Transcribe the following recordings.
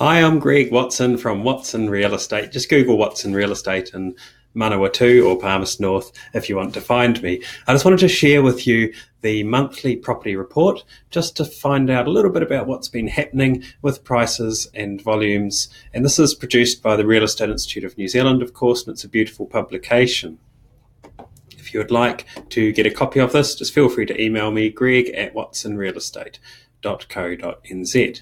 Hi, I'm Greg Watson from Watson Real Estate. Just Google Watson Real Estate in Manawatu or Palmerston North if you want to find me. I just wanted to share with you the monthly property report just to find out a little bit about what's been happening with prices and volumes. And this is produced by the Real Estate Institute of New Zealand, of course, and it's a beautiful publication. If you would like to get a copy of this, just feel free to email me, greg@watsonrealestate.co.nz.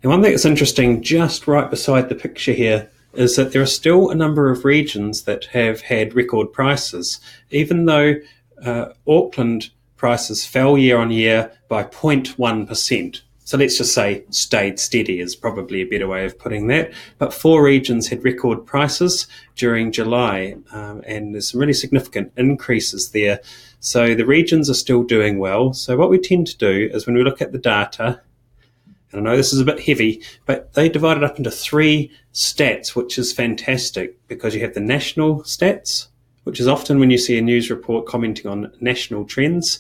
And one thing that's interesting just right beside the picture here is that there are still a number of regions that have had record prices, even though Auckland prices fell year on year by 0.1%. So let's just say stayed steady is probably a better way of putting that. But 4 regions had record prices during July, and there's some really significant increases there. So the regions are still doing well. So what we tend to do is when we look at the data, and I know this is a bit heavy, but they divide it up into 3 stats, which is fantastic because you have the national stats, which is often when you see a news report commenting on national trends.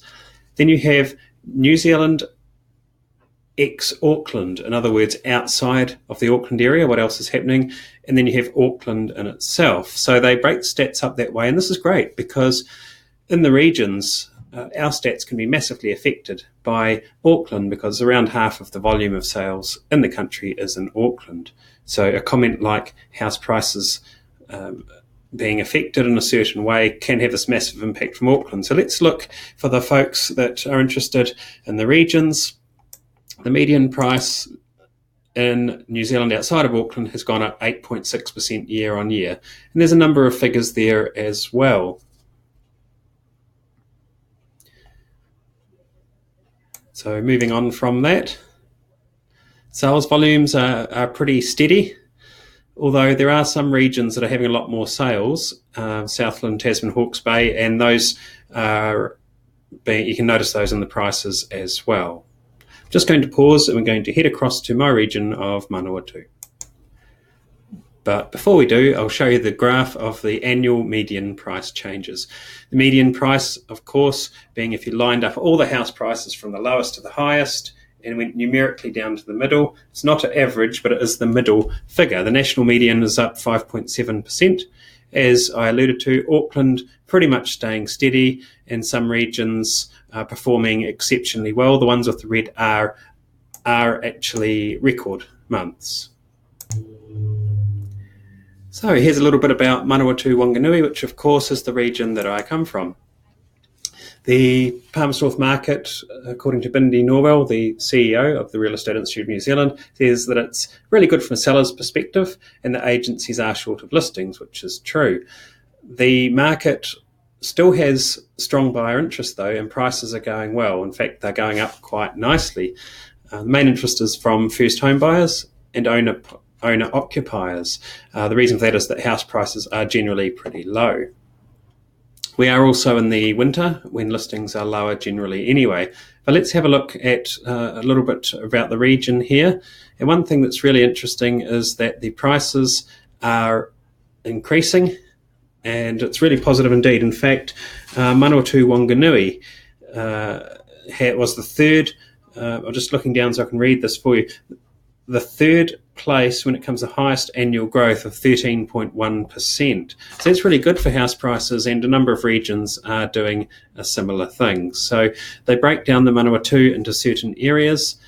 Then you have New Zealand ex-Auckland, in other words, outside of the Auckland area, what else is happening, and then you have Auckland in itself. So they break stats up that way, and this is great because in the regions, our stats can be massively affected by Auckland because around half of the volume of sales in the country is in Auckland. So a comment like house prices being affected in a certain way can have this massive impact from Auckland. So let's look for the folks that are interested in the regions. The median price in New Zealand outside of Auckland has gone up 8.6% year on year. And there's a number of figures there as well. So moving on from that, sales volumes are pretty steady, although there are some regions that are having a lot more sales, Southland, Tasman, Hawke's Bay, and those you can notice those in the prices as well. I'm just going to pause and we're going to head across to my region of Manawatu. But before we do, I'll show you the graph of the annual median price changes. The median price, of course, being if you lined up all the house prices from the lowest to the highest and went numerically down to the middle. It's not an average, but it is the middle figure. The national median is up 5.7%. As I alluded to, Auckland pretty much staying steady, and some regions performing exceptionally well. The ones with the red are actually record months. So here's a little bit about Manawatu Wanganui, which of course is the region that I come from. The Palmerston North market, according to Bindi Norwell, the CEO of the Real Estate Institute of New Zealand, says that it's really good from a seller's perspective and that agencies are short of listings, which is true. The market still has strong buyer interest though, and prices are going well. In fact, they're going up quite nicely. The main interest is from first home buyers and owner-occupiers. The reason for that is that house prices are generally pretty low. We are also in the winter when listings are lower generally anyway. But let's have a look at a little bit about the region here. And one thing that's really interesting is that the prices are increasing, and it's really positive indeed. In fact, Manawatu Wanganui was the third, I'm just looking down so I can read this for you, the third place when it comes to highest annual growth of 13.1%. So that's really good for house prices, and a number of regions are doing a similar thing. So they break down the Manawatu into certain areas.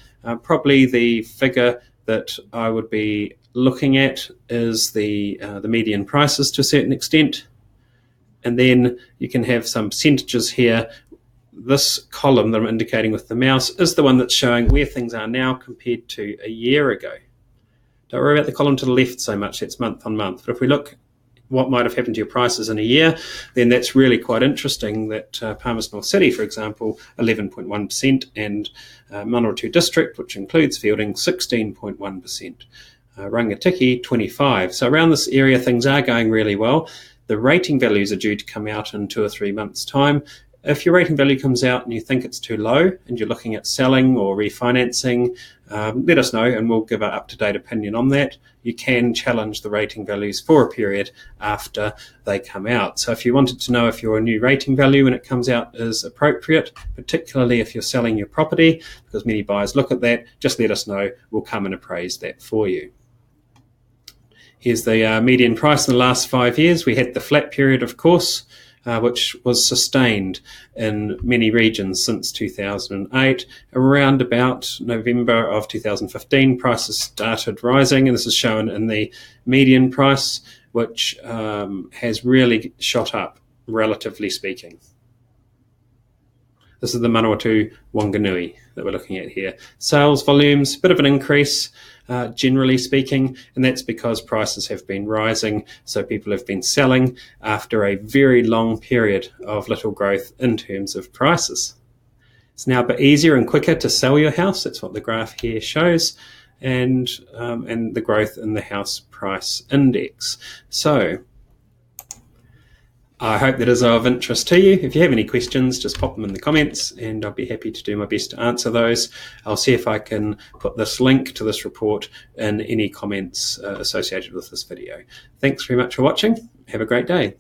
Probably the figure that I would be looking at is the median prices to a certain extent. And then you can have some percentages here. This column that I'm indicating with the mouse is the one that's showing where things are now compared to a year ago. Don't worry about the column to the left so much, it's month on month. But if we look what might have happened to your prices in a year, then that's really quite interesting that Palmerston North City, for example, 11.1%, and Manawatu District, which includes Fielding, 16.1%. Rangatiki, 25%. So around this area, things are going really well. The rating values are due to come out in 2 or 3 months' time. If your rating value comes out and you think it's too low and you're looking at selling or refinancing, let us know and we'll give an up-to-date opinion on that. You can challenge the rating values for a period after they come out. So if you wanted to know if your new rating value when it comes out is appropriate, particularly if you're selling your property, because many buyers look at that, just let us know. We'll come and appraise that for you. Here's the median price in the last 5 years. We had the flat period, of course, which was sustained in many regions since 2008. Around about November of 2015, prices started rising, and this is shown in the median price, which has really shot up, relatively speaking. This is the Manawatu Wanganui that we're looking at here. Sales volumes, bit of an increase, generally speaking, and that's because prices have been rising, so people have been selling after a very long period of little growth in terms of prices. It's now a bit easier and quicker to sell your house. That's what the graph here shows, and the growth in the house price index. So I hope that is of interest to you. If you have any questions, just pop them in the comments and I'll be happy to do my best to answer those. I'll see if I can put this link to this report in any comments associated with this video. Thanks very much for watching. Have a great day.